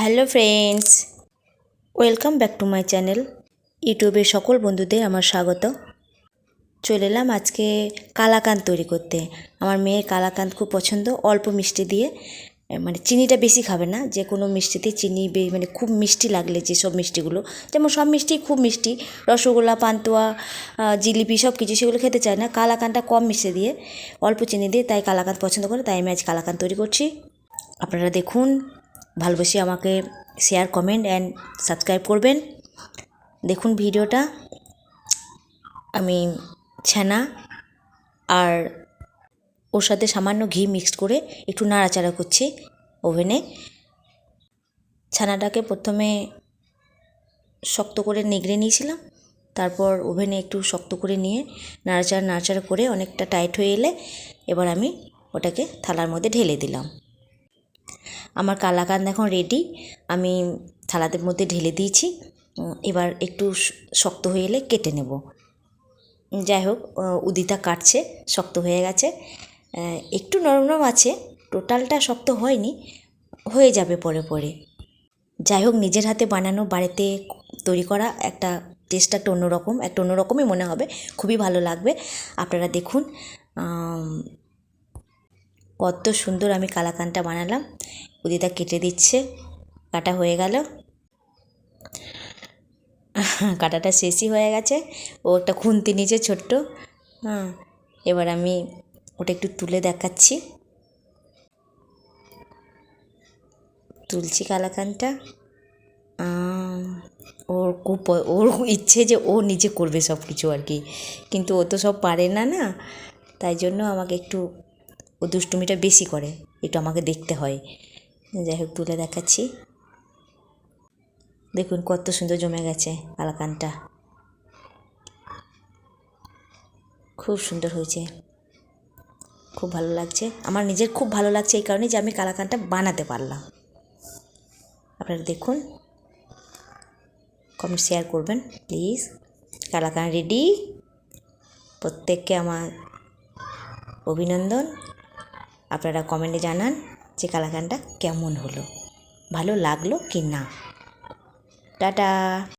Hello friends, welcome back to my channel. ইউটিউবের সকল বন্ধুদের আমার স্বাগত। চলে এলাম আজকে কালাকাঁদ তৈরি করতে। আমার মেয়ের কালাকাঁদ খুব পছন্দ, অল্প মিষ্টি দিয়ে, মানে চিনিটা বেশি খাবে না। যে কোনো মিষ্টিতে চিনি মানে খুব মিষ্টি লাগলে যেসব মিষ্টিগুলো, যেমন সব মিষ্টি খুব মিষ্টি, রসগোল্লা, পান্তুয়া, জিলিপি সব কিছু, সেগুলো খেতে চায় না। কালাকাঁদটা কম মিষ্টি দিয়ে, অল্প চিনি দিয়ে, তাই কালাকাঁদ পছন্দ করে। তাই আমি আজ কালাকাঁদ তৈরি করছি। আপনারা দেখুন, ভালোবেসে আমাকে শেয়ার, কমেন্ট অ্যান্ড সাবস্ক্রাইব করবেন। দেখুন ভিডিওটা। আমি ছানা আর ওর সাথে সামান্য ঘি মিক্সড করে একটু নাড়াচাড়া করছি ওভেনে। ছানাটাকে প্রথমে শক্ত করে নিগড়ে নিয়েছিলাম, তারপর ওভেনে একটু শক্ত করে নিয়ে নাড়াচাড়া করে অনেকটা টাইট হয়ে এলে এবার আমি ওটাকে থালার মধ্যে ঢেলে দিলাম। আমার কালাকাঁদ এখন রেডি, আমি থালাদের মধ্যে ঢেলে দিয়েছি। এবার একটু শক্ত হয়ে এলে কেটে নেব। যাই হোক, উদিতা কাটছে, শক্ত হয়ে গেছে, একটু নরম নরম আছে, টোটালটা শক্ত হয়নি, হয়ে যাবে পরে পরে। যাই হোক, নিজের হাতে বানানো, বাড়িতে তৈরি করা একটা টেস্ট একটা অন্যরকমই মনে হবে, খুবই ভালো লাগবে। আপনারা দেখুন কত সুন্দর আমি কালাকাঁদটা বানালাম। উদিতা কেটে দিচ্ছে, কাটা হয়ে গেল, কাটাটা শেষই হয়ে গেছে। ও একটা খুন্তি নিচে ছোট্ট। এবার আমি ওটা একটু তুলে দেখাচ্ছি, তুলছি কালাকাঁদটা। ওর ইচ্ছে যে ও নিজে করবে সব কিছু আর কি, কিন্তু ও তো সব পারে না, তাই জন্য আমাকে একটু, ও দুষ্টুমিটা বেশি করে, একটু আমাকে দেখতে হয়। যাই হোক, তুলে দেখাচ্ছি। দেখুন কত সুন্দর জমে গেছে কালাকাঁদটা, খুব সুন্দর হয়েছে, খুব ভালো লাগছে। আমার নিজের খুব ভালো লাগছে এই কারণে যে আমি কালাকাঁদটা বানাতে পারলাম। আপনারা দেখুন, কমেন্ট শেয়ার করবেন প্লিজ। কালাকাঁদ রেডি। প্রত্যেককে আমার অভিনন্দন। আপনারা কমেন্টে জানান যে কালাকাঁদটা কেমন হলো, ভালো লাগলো কি না। টাটা।